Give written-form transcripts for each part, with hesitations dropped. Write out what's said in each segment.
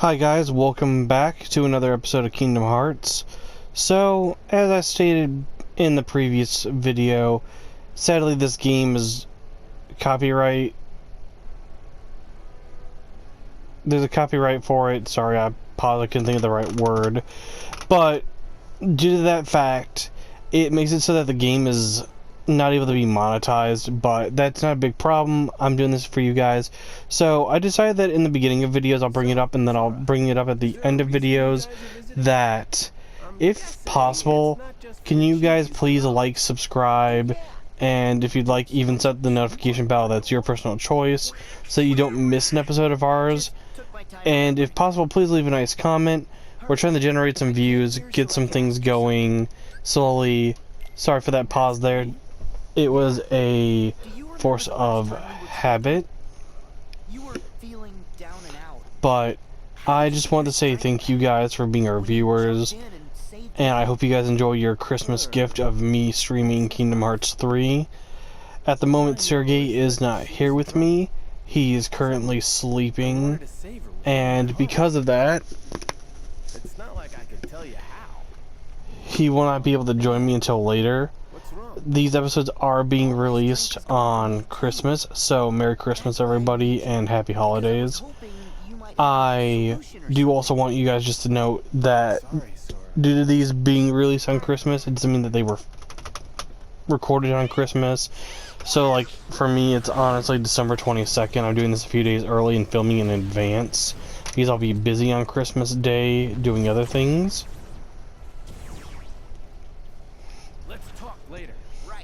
Hi guys, welcome back to another episode of Kingdom Hearts. So, as I stated in the previous video, sadly this game is copyright. There's a copyright for it. Sorry, I couldn't think of the right word. But, due to that fact, it makes it so that the game is not able to be monetized, but that's not a big problem. I'm doing this for you guys. So I decided that in the beginning of videos I'll bring it up, and then I'll bring it up at the end of videos, that if possible, can you guys please like, subscribe, and if you'd like, even set the notification bell. That's your personal choice, so you don't miss an episode of ours. And if possible, please leave a nice comment. We're trying to generate some views, get some things going slowly. Sorry for that pause there. It was a force of habit. But I just want to say thank you guys for being our viewers. And I hope you guys enjoy your Christmas gift of me streaming Kingdom Hearts 3. At the moment, Sergey is not here with me. He is currently sleeping. And because of that, he will not be able to join me until later. These episodes are being released on Christmas, so Merry Christmas everybody and Happy Holidays. I do also want you guys just to note that due to these being released on Christmas, it doesn't mean that they were recorded on Christmas. So like for me, it's honestly December 22nd. I'm doing this a few days early and filming in advance because I'll be busy on Christmas Day doing other things.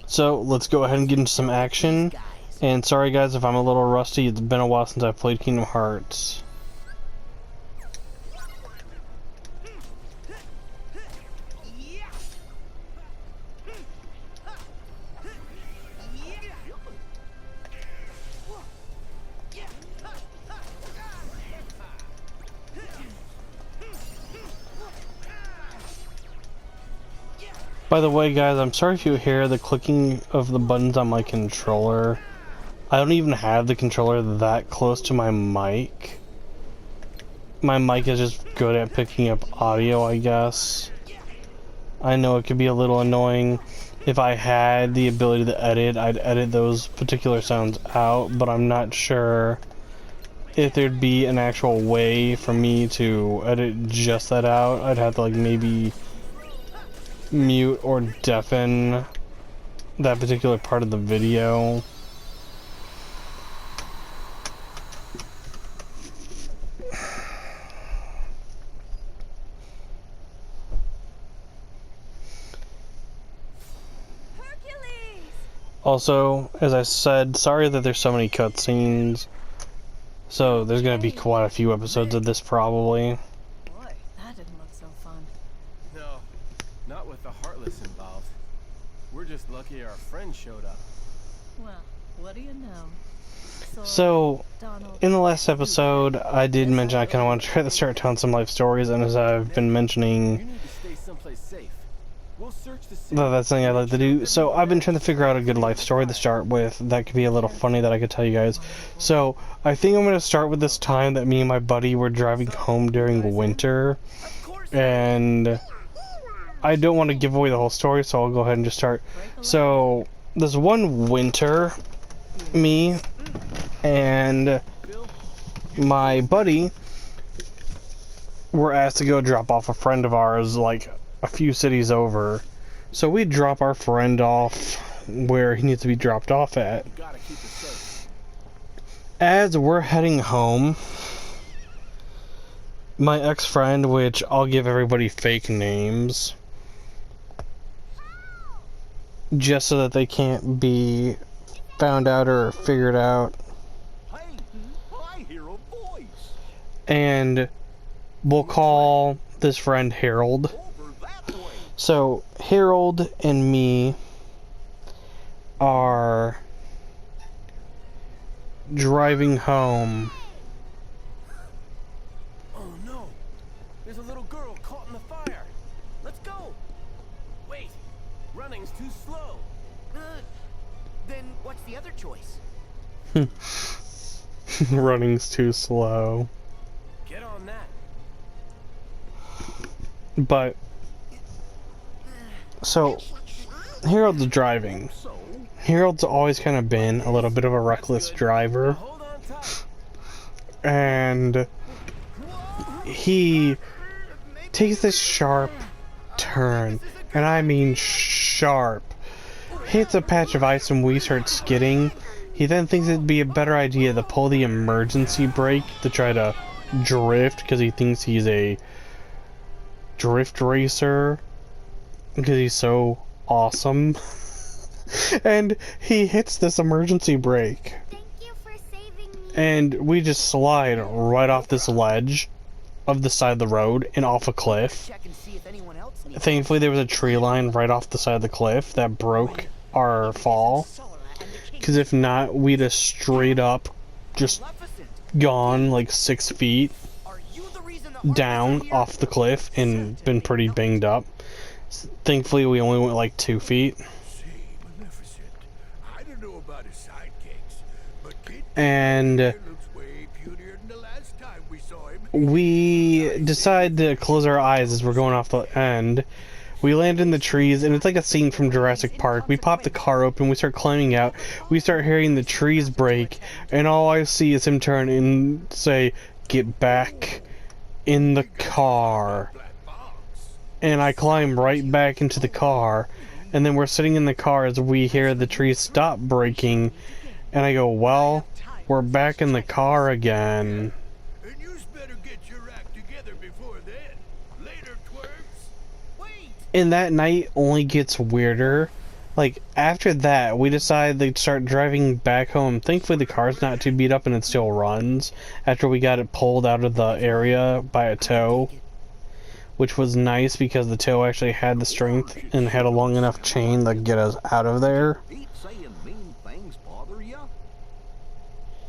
So let's go ahead and get into some action. And sorry guys if I'm a little rusty, it's been a while since I've played Kingdom Hearts. By the way guys, I'm sorry if you hear the clicking of the buttons on my controller. I don't even have the controller that close to my mic. My mic is just good at picking up audio, I guess. I know it could be a little annoying. If I had the ability to edit, I'd edit those particular sounds out, but I'm not sure if there'd be an actual way for me to edit just that out. I'd have to like maybe mute or deafen that particular part of the video. Also, as I said, sorry that there's so many cutscenes. So there's gonna be quite a few episodes of this probably. Not with the Heartless involved. We're just lucky our friend showed up. Well, what do you know? So, in the last episode, I did mention I kind of want to try to start telling some life stories, and as I've been mentioning, that's something I'd like to do. So, I've been trying to figure out a good life story to start with that could be a little funny that I could tell you guys. So, I think I'm going to start with this time that me and my buddy were driving home during winter, and I don't want to give away the whole story, so I'll go ahead and just start. So, there's one winter, me and my buddy were asked to go drop off a friend of ours, like, a few cities over. So we drop our friend off where he needs to be dropped off at. As we're heading home, my ex-friend, which I'll give everybody fake names, just so that they can't be found out or figured out. I hear a voice. And we'll call this friend Harold. So Harold and me are driving home. Oh no! There's a little girl caught in the fire. Let's go! Wait! Running's too slow. Then what's the other choice? Running's too slow. Get on that. But, so, Harold's driving. Harold's always kind of been a little bit of a reckless driver. Hold on tight. And he takes this sharp turn, and I mean sharp, hits a patch of ice and we start skidding. He then thinks it'd be a better idea to pull the emergency brake to try to drift, because he thinks he's a drift racer, because he's so awesome. And he hits this emergency brake, Thank you for saving me. and we just slide right off this ledge of the side of the road and off a cliff. Check and see if anyone else needs Thankfully, there was a tree line right off the side of the cliff that broke our fall, because if not, we'd have straight up just Maleficent. gone like 6 feet Are you the reason the down armies are here? off the cliff and been pretty banged up. Thankfully, we only went like 2 feet. Say, Maleficent, I don't know about his sidekicks, but Kid And looks way punier than the last time we saw him. we decide to close our eyes as we're going off the end. We land in the trees, and it's like a scene from Jurassic Park. We pop the car open, we start climbing out, we start hearing the trees break, and all I see is him turn and say, "Get back in the car." Black box. And I climb right back into the car, and then we're sitting in the car as we hear the trees stop breaking, and I go, well, we're back in the car again. And you's better get your act together before then. Later, twerps. Wait. And that night only gets weirder. Like, after that, we decide to start driving back home. Thankfully, the car's not too beat up and it still runs after we got it pulled out of the area by a tow, which was nice because the tow actually had the strength and had a long enough chain to get us out of there. Ain't saying mean things bother ya?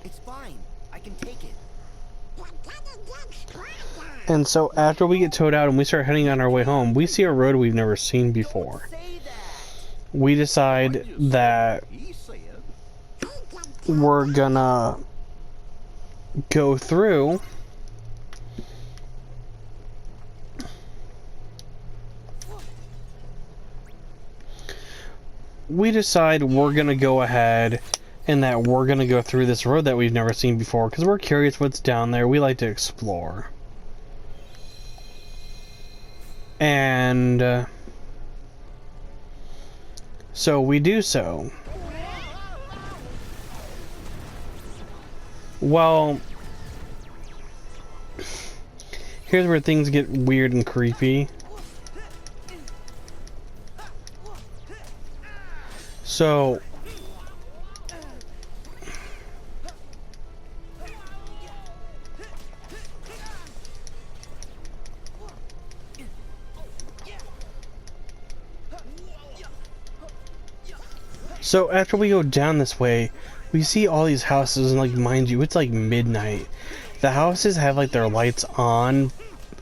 It's fine. I can take it. And so after we get towed out and we start heading on our way home, we see a road we've never seen before. Say that. We decide that He said, we're gonna go through we decide we're gonna go ahead and that we're gonna go through this road that we've never seen before because we're curious what's down there. We like to explore. And so we do so. Well, here's where things get weird and creepy. So, after we go down this way, we see all these houses, and like, mind you, it's like midnight. The houses have like their lights on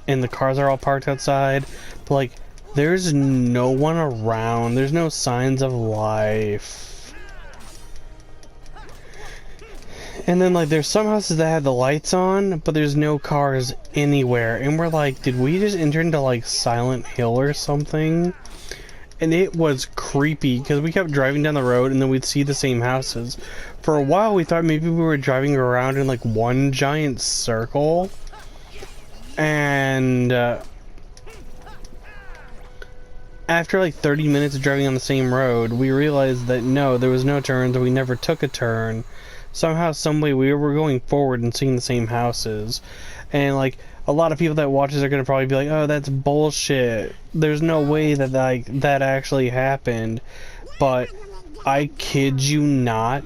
and the cars are all parked outside, but like there's no one around. There's no signs of life. And then like there's some houses that have the lights on, but there's no cars anywhere. And we're like, did we just enter into like Silent Hill or something? And it was creepy because we kept driving down the road and then we'd see the same houses. For a while we thought maybe we were driving around in like one giant circle. And after like 30 minutes of driving on the same road, we realized that no, there was no turns and we never took a turn. Somehow, someway, we were going forward and seeing the same houses. And like, a lot of people that watch this are gonna probably be like, oh, that's bullshit. There's no way that that actually happened. But I kid you not,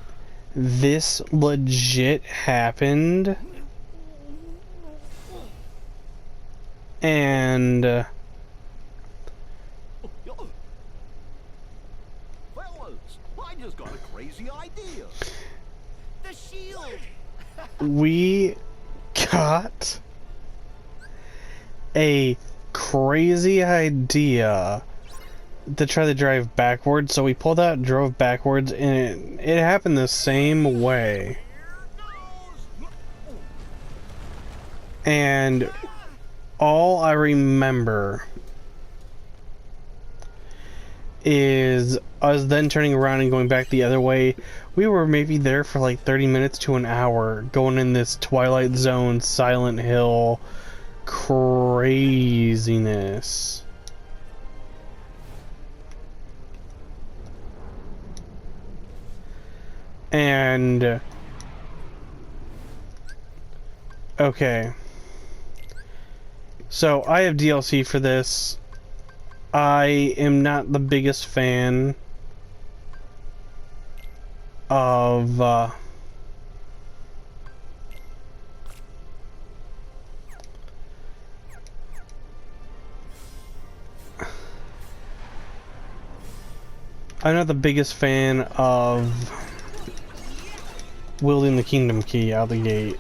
this legit happened. And fellas, I just got a crazy idea. The shield. we got a crazy idea to try to drive backwards. So we pulled out and drove backwards, and it happened the same way. And all I remember is us then turning around and going back the other way. We were maybe there for like 30 minutes to an hour, going in this Twilight Zone, Silent Hill craziness. And okay, so I have DLC for this. I am not the biggest fan of I'm not the biggest fan of wielding the Kingdom Key out the gate.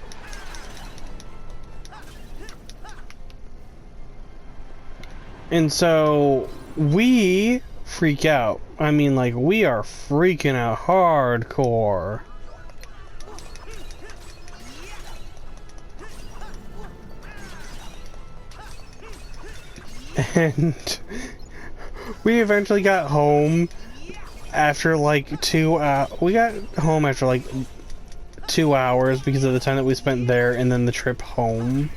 And so we freak out. I mean, like, we are freaking out hardcore. And we eventually got home after like 2 hours. We got home after like 2 hours because of the time that we spent there and then the trip home.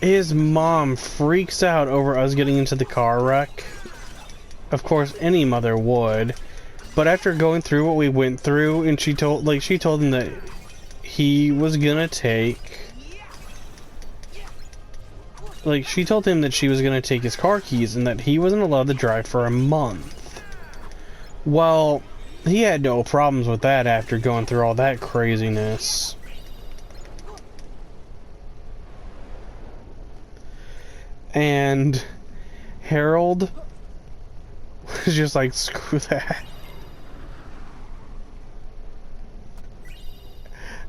His mom freaks out over us getting into the car wreck. Of course, any mother would. But after going through what we went through, and she told him that he was gonna take... Like, she told him that she was gonna take his car keys and that he wasn't allowed to drive for a month. Well, he had no problems with that after going through all that craziness. And Harold was just like, screw that.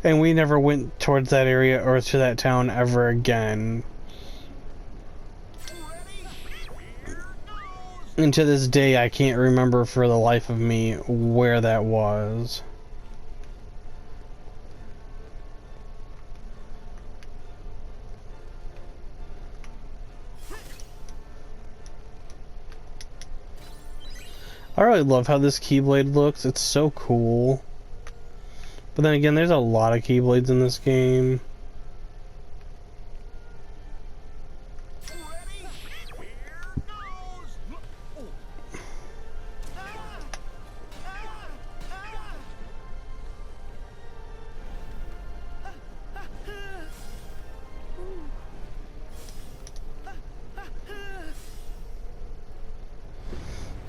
And we never went towards that area or to that town ever again. And to this day, I can't remember for the life of me where that was. I really love how this Keyblade looks. It's so cool. But then again, there's a lot of Keyblades in this game.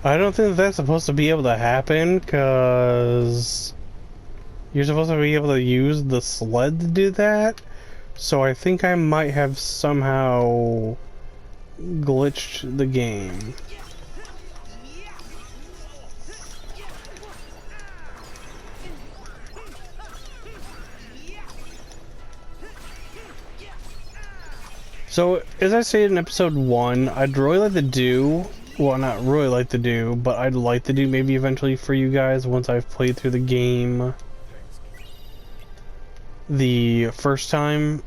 I don't think that's supposed to be able to happen, because you're supposed to be able to use the sled to do that. So I think I might have somehow glitched the game. So, as I stated in episode 1, I'd really like to do... Well, not really like to do, but I'd like to do maybe eventually for you guys once I've played through the game the first time,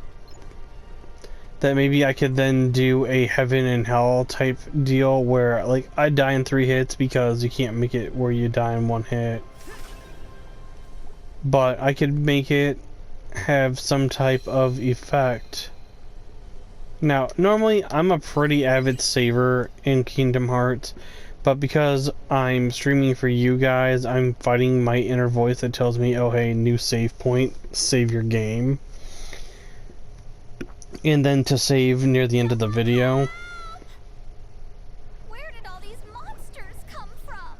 that maybe I could then do a heaven and hell type deal where, like, I die in 3 hits because you can't make it where you die in 1 hit. But I could make it have some type of effect. Now, normally I'm a pretty avid saver in Kingdom Hearts, but because I'm streaming for you guys, I'm fighting my inner voice that tells me, oh hey, new save point, save your game. And then to save near the end of the video. Where did all these monsters come from?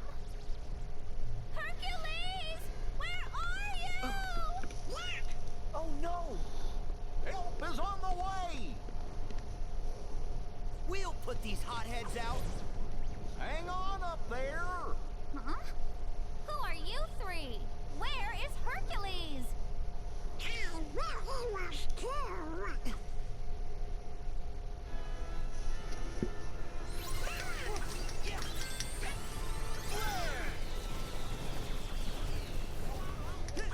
Hercules! Where are you? What? Oh no! Help is on the way! We'll put these hotheads out. Hang on up there! Huh? Who are you 3? Where is Hercules?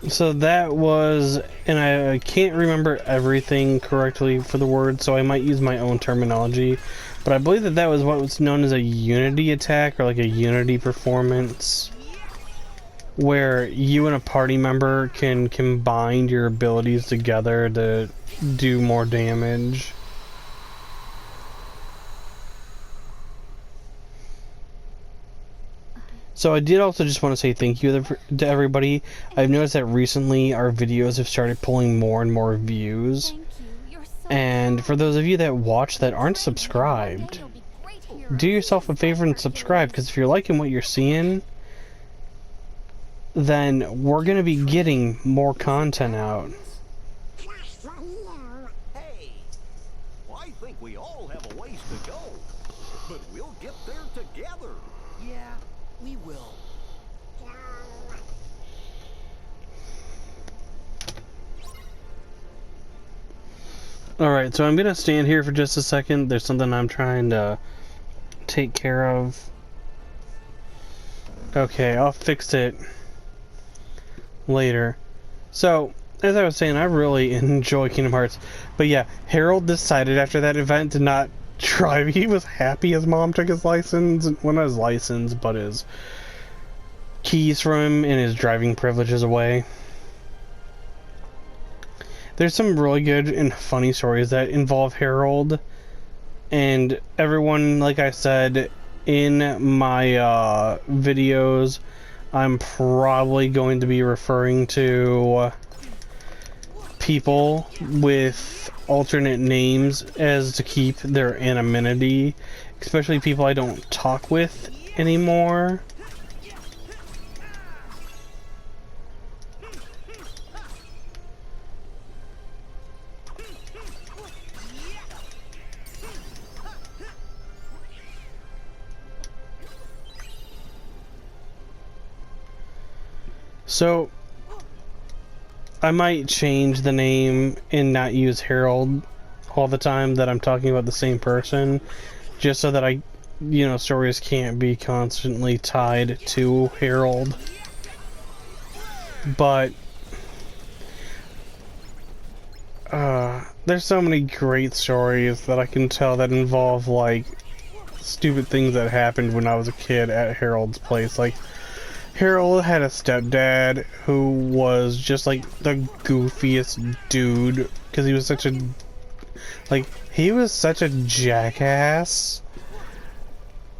So that was, and I can't remember everything correctly for the word, so I might use my own terminology, but I believe that that was what was known as a unity attack, or like a unity performance, where you and a party member can combine your abilities together to do more damage. So I did also just want to say thank you to everybody. I've noticed that recently our videos have started pulling more and more views. Thank you. You're so And for those of you that watch that aren't subscribed, do yourself a favor and subscribe, because if you're liking what you're seeing, then we're going to be getting more content out. Hey, I think we all have a ways to go, but we'll get there together. Yeah, we will. Alright, so I'm going to stand here for just a second. There's something I'm trying to take care of. Okay, I'll fix it later. So, as I was saying, I really enjoy Kingdom Hearts. But yeah, Harold decided after that event to not drive. He was happy his mom took his license. Well, not his license, but his keys from him and his driving privileges away. There's some really good and funny stories that involve Harold. And everyone, like I said, in my videos, I'm probably going to be referring to people with alternate names as to keep their anonymity, especially people I don't talk with anymore. So, I might change the name and not use Harold all the time that I'm talking about the same person, just so that stories can't be constantly tied to Harold. But, there's so many great stories that I can tell that involve, like, stupid things that happened when I was a kid at Harold's place. Like, Harold had a stepdad who was just like the goofiest dude, because he was such a jackass.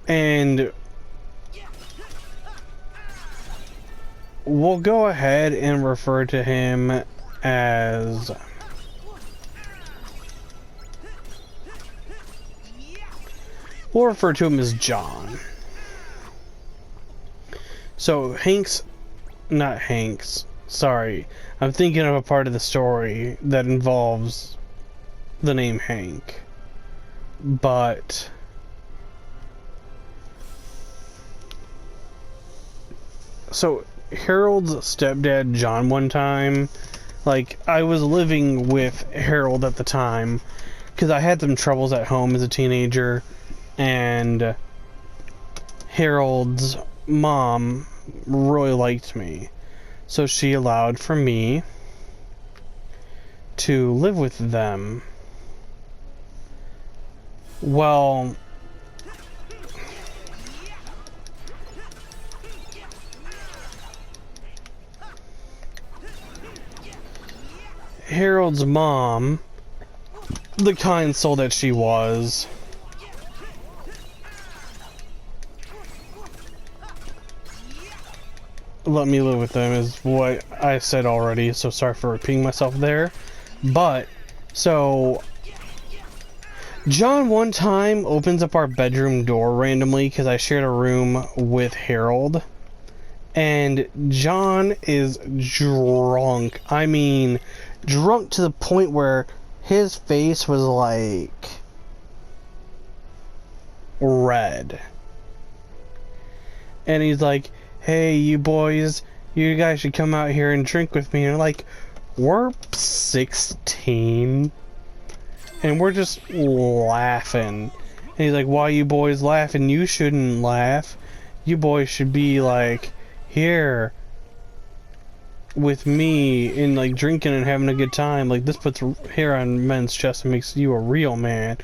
And we'll go ahead and refer to him as John. So, sorry, I'm thinking of a part of the story that involves the name Hank. But, so, Harold's stepdad, John, one time, like, I was living with Harold at the time, because I had some troubles at home as a teenager, and Harold's mom really liked me, so she allowed for me to live with them. Well, Harold's mom, the kind soul that she was, let me live with them, is what I said already, so sorry for repeating myself there. But, so, John one time opens up our bedroom door randomly, because I shared a room with Harold, and John is drunk. I mean, drunk to the point where his face was like red. And he's like, "Hey, you boys, you guys should come out here and drink with me." And like, we're 16 and we're just laughing. And he's like, "Why you boys laughing? You shouldn't laugh. You boys should be like, here, with me and like drinking and having a good time. Like this puts hair on men's chest and makes you a real man.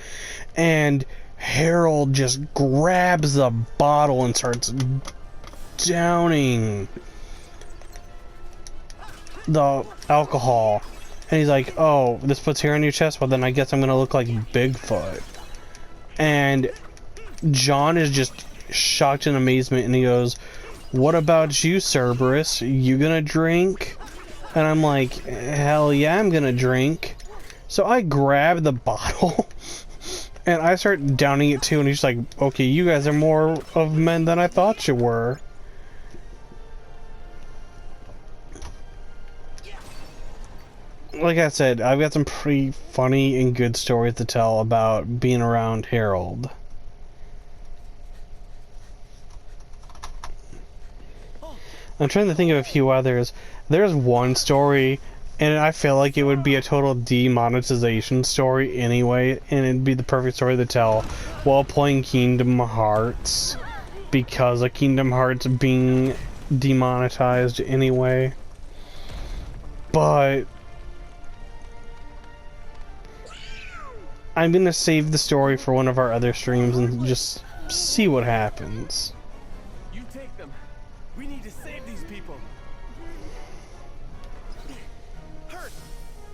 And Harold just grabs the bottle and starts downing the alcohol. And he's like, oh, this puts hair on your chest? Well, then I guess I'm gonna look like Bigfoot. And John is just shocked in amazement, and he goes, what about you, Cerberus? You gonna drink? And I'm like, hell yeah, I'm gonna drink. So I grab the bottle, and I start downing it too, and he's like, okay, you guys are more of men than I thought you were. Like I said, I've got some pretty funny and good stories to tell about being around Harold. I'm trying to think of a few others. There's one story, and I feel like it would be a total demonetization story anyway, and it'd be the perfect story to tell while playing Kingdom Hearts, because of Kingdom Hearts being demonetized anyway. But I'm gonna save the story for one of our other streams and just see what happens. You take them. We need to save these people. Hurt!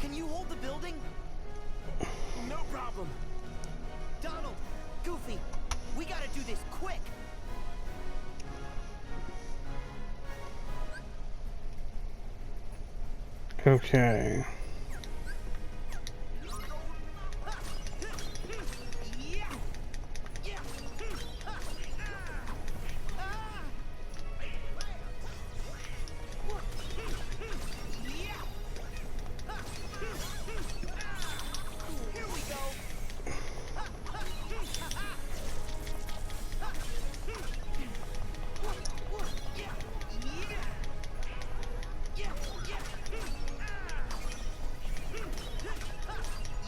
Can you hold the building? No problem. Donald! Goofy! We gotta do this quick! Okay.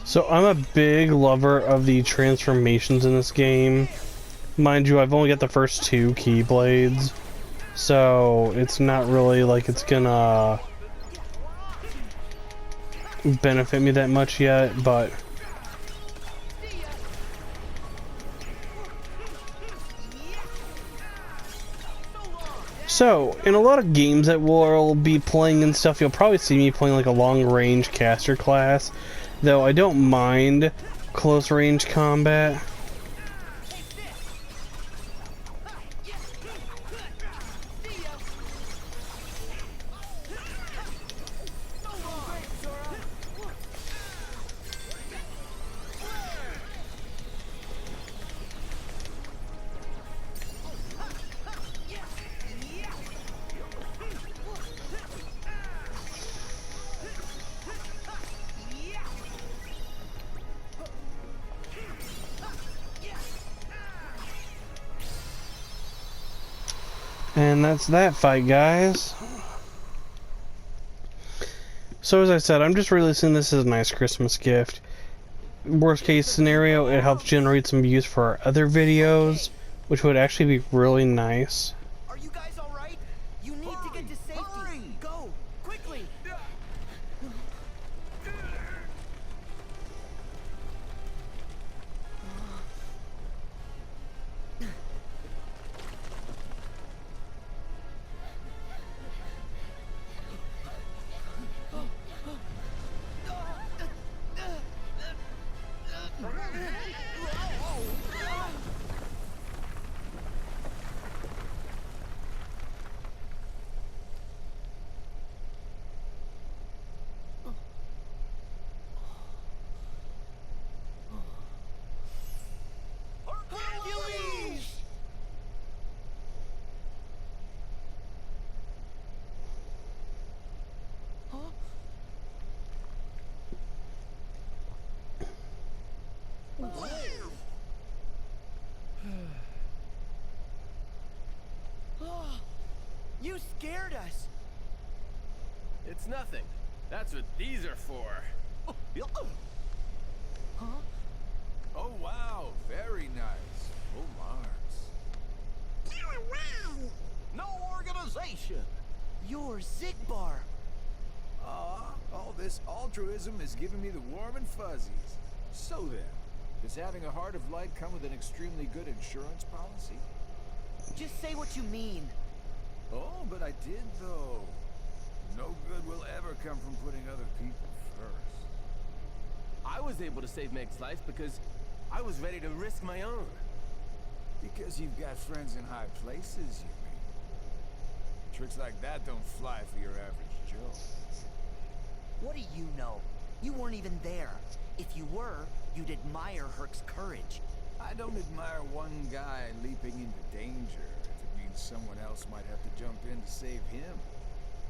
So I'm a big lover of the transformations in this game. Mind you, I've only got the first 2 Keyblades, so it's not really like it's gonna benefit me that much yet, but so in a lot of games that we'll be playing and stuff, you'll probably see me playing like a long-range caster class. Though I don't mind close range combat. And that's that fight, guys. So as I said, I'm just releasing this as a nice Christmas gift. Worst case scenario, it helps generate some views for our other videos, which would actually be really nice. Are you guys alright? You need to get to safety. Hurry! Go! Quickly! You scared us. It's nothing. That's what these are for. Oh wow, very nice. Full marks. No organization. You're Zigbar. Aw, all this altruism is giving me the warm and fuzzies. So then, does having a heart of light come with an extremely good insurance policy? Just say what you mean. Oh, but I did though. No good will ever come from putting other people first. I was able to save Meg's life because I was ready to risk my own. Because you've got friends in high places, you mean? Tricks like that don't fly for your average Joe. What do you know? You weren't even there. If you were, you'd admire Herc's courage. I don't admire one guy leaping into danger if it means someone else might have to jump in to save him.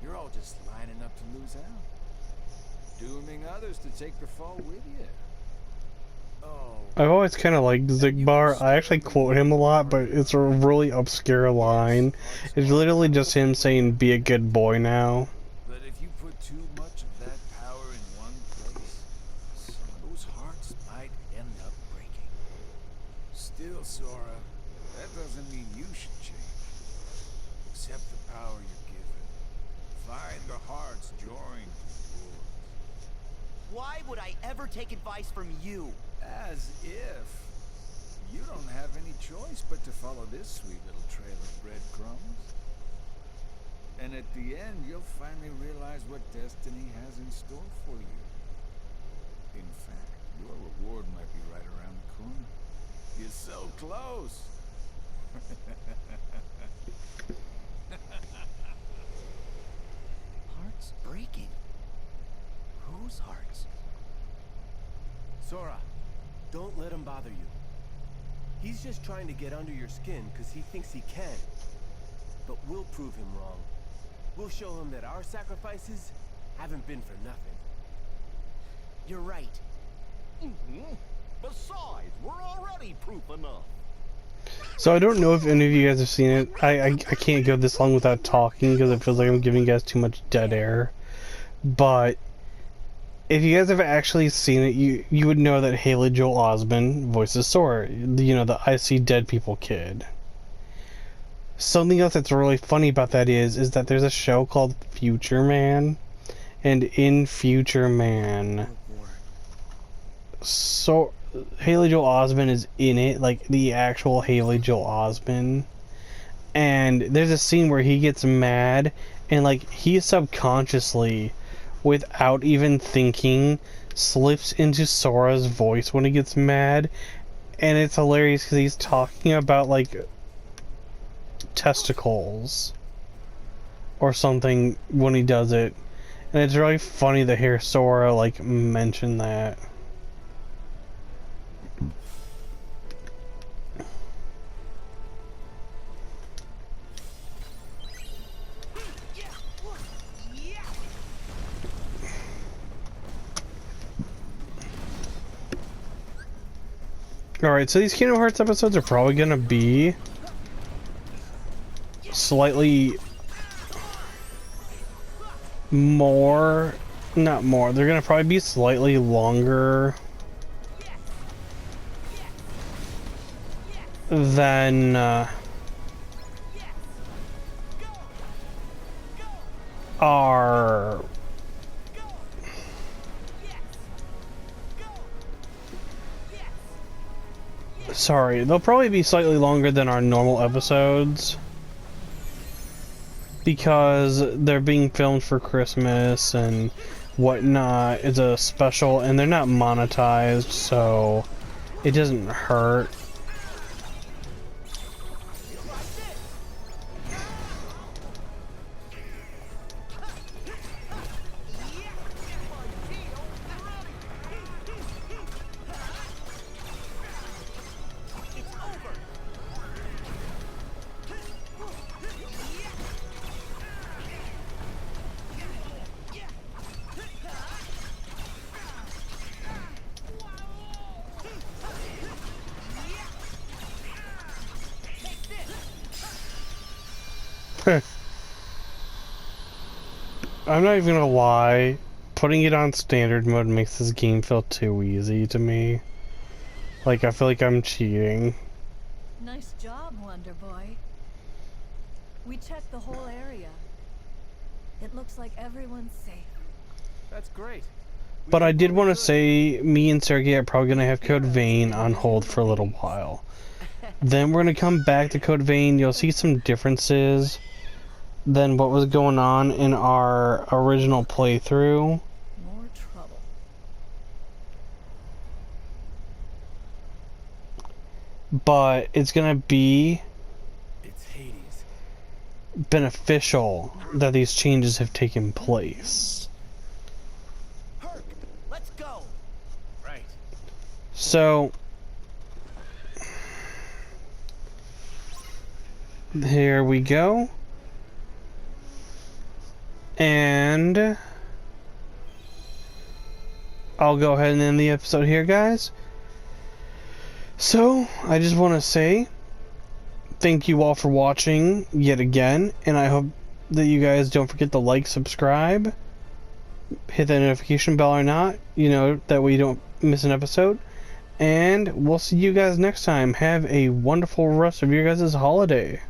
You're all just lining up to lose out. Dooming others to take the fall with you. Oh. I've always kind of liked Zigbar. I actually quote him a lot, but it's a really obscure line. It's literally just him saying, "Be a good boy now." But if you put too much of that power in one place, some of those hearts might end up breaking. Still, Sora, that doesn't mean you should change. Accept the power you're given. Find the hearts joined to yours. Why would I ever take advice from you? As if. You don't have any choice but to follow this sweet little trail of breadcrumbs. And at the end, you'll finally realize what destiny has in store for you. In fact, your reward might be right around the corner. You're so close. Hearts breaking? Whose hearts? Sora, don't let him bother you. He's just trying to get under your skin because he thinks he can. But we'll prove him wrong. We'll show him that our sacrifices haven't been for nothing. You're right. Besides, we're already proof enough. So I don't know if any of you guys have seen it. I can't go this long without talking because it feels like I'm giving you guys too much dead air. But if you guys have actually seen it, you would know that Haley Joel Osment voices Sora. You know, the I See Dead People kid. Something else that's really funny about that is that there's a show called Future Man, and in Future Man, so Haley Joel Osment is in it, like the actual Haley Joel Osment, and there's a scene where he gets mad, and like he subconsciously, without even thinking, slips into Sora's voice when he gets mad, and it's hilarious because he's talking about like testicles or something when he does it, and it's really funny to hear Sora like mention that. Alright, so these Kingdom Hearts episodes are probably gonna be slightly more, not more, they're gonna probably be slightly longer than our sorry, they'll probably be slightly longer than our normal episodes because they're being filmed for Christmas and whatnot. It's a special and they're not monetized, so it doesn't hurt. I'm not even gonna lie, putting it on standard mode makes this game feel too easy to me. Like, I feel like I'm cheating. Nice job, Wonder Boy. We checked the whole area. It looks like everyone's safe. That's great. We But I did did what we want to could. say, me and Sergey are probably going to have Code Vein on hold for a little while. Then we're going to come back to Code Vein. You'll see some differences than what was going on in our original playthrough. More trouble. But it's going to be It's Hades. beneficial that these changes have taken place. Herc, let's go. Right. So, here we go. And I'll go ahead and end the episode here, guys. So, I just want to say thank you all for watching yet again, and I hope that you guys don't forget to like, subscribe, hit that notification bell or not, you know, that way you don't miss an episode. And we'll see you guys next time. Have a wonderful rest of your guys' holiday.